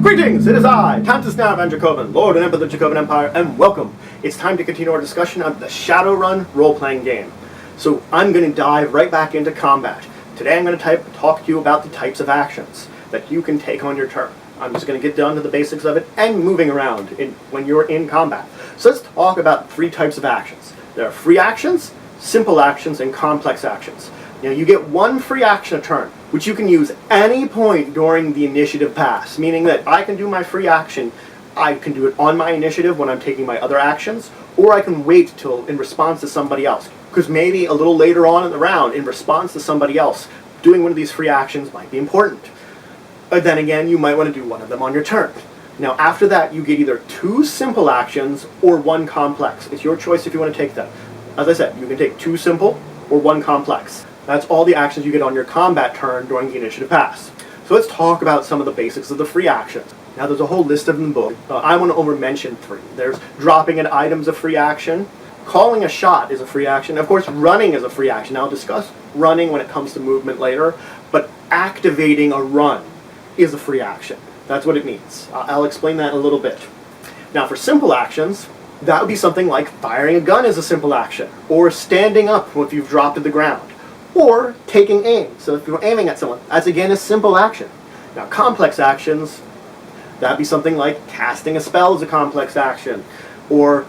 Greetings, it is I, Countess now Van Dracovin, Lord and Emperor of the Dracovin Empire, and welcome. It's time to continue our discussion of the Shadowrun role-playing game. So I'm going to dive right back into combat. Today I'm going to talk to you about the types of actions that you can take on your turn. I'm just going to get down to the basics of it and moving around when you're in combat. So let's talk about three types of actions. There are free actions, simple actions, and complex actions. Now you get one free action a turn, which you can use any point during the initiative pass, meaning that I can do my free action, I can do it on my initiative when I'm taking my other actions, or I can wait till in response to somebody else. Because maybe a little later on in the round, in response to somebody else, doing one of these free actions might be important. But then again, you might want to do one of them on your turn. Now after that, you get either two simple actions or one complex. It's your choice if you want to take them. As I said, you can take two simple or one complex. That's all the actions you get on your combat turn during the initiative pass. So let's talk about some of the basics of the free actions. Now there's a whole list of them in the book. I want to only mention three. There's dropping an item's a free action. Calling a shot is a free action. Of course, running is a free action. Now I'll discuss running when it comes to movement later, but activating a run is a free action. That's what it means. I'll explain that in a little bit. Now for simple actions, that would be something like firing a gun is a simple action, or standing up if you've dropped to the ground, or taking aim. So if you're aiming at someone, that's again a simple action. Now complex actions, that'd be something like casting a spell is a complex action, or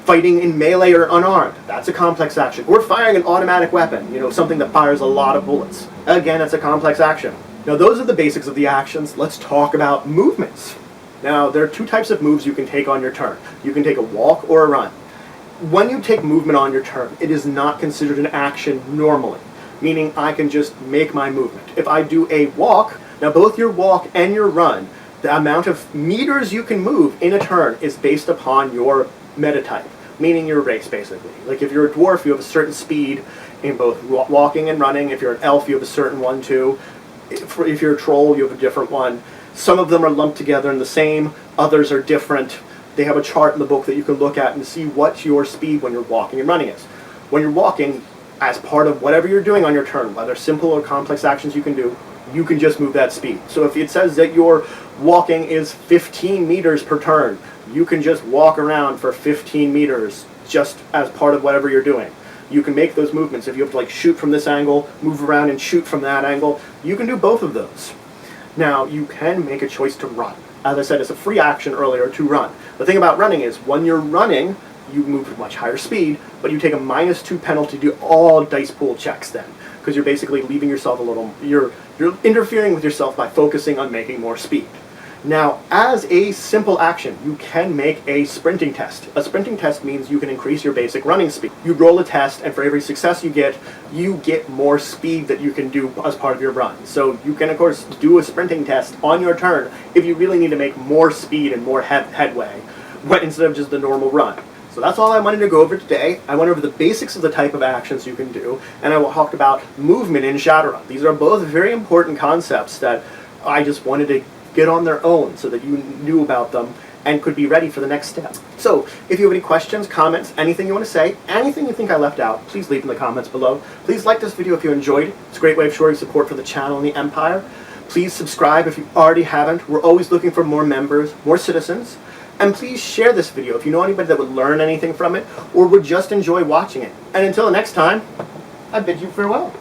fighting in melee or unarmed, that's a complex action, or firing an automatic weapon, something that fires a lot of bullets. Again, that's a complex action. Now those are the basics of the actions. Let's talk about movements. Now there are two types of moves you can take on your turn. You can take a walk or a run. When you take movement on your turn, it is not considered an action normally, meaning I can just make my movement. If I do a walk, now both your walk and your run, the amount of meters you can move in a turn is based upon your metatype, meaning your race basically. Like if you're a dwarf, you have a certain speed in both walking and running. If you're an elf, you have a certain one too. If you're a troll, you have a different one. Some of them are lumped together in the same, others are different. They have a chart in the book that you can look at and see what your speed when you're walking and running is. When you're walking, as part of whatever you're doing on your turn, whether simple or complex actions you can just move that speed. So if it says that your walking is 15 meters per turn, you can just walk around for 15 meters just as part of whatever you're doing. You can make those movements. If you have to shoot from this angle, move around and shoot from that angle, you can do both of those. Now you can make a choice to run. As I said, it's a free action earlier to run. The thing about running is when you're running, you move at much higher speed, but you take a -2 penalty to all dice pool checks then, because you're basically leaving yourself you're interfering with yourself by focusing on making more speed. Now, as a simple action, you can make a sprinting test. A sprinting test means you can increase your basic running speed. You roll a test, and for every success you get more speed that you can do as part of your run. So you can, of course, do a sprinting test on your turn if you really need to make more speed and more headway, instead of just the normal run. So that's all I wanted to go over today. I went over the basics of the type of actions you can do, and I talked about movement in Shadowrun. These are both very important concepts that I just wanted to get on their own so that you knew about them and could be ready for the next step. So if you have any questions, comments, anything you want to say, anything you think I left out, please leave in the comments below. Please like this video if you enjoyed it. It's a great way of showing support for the channel and the Empire. Please subscribe if you already haven't. We're always looking for more members, more citizens. And please share this video if you know anybody that would learn anything from it or would just enjoy watching it. And until next time, I bid you farewell.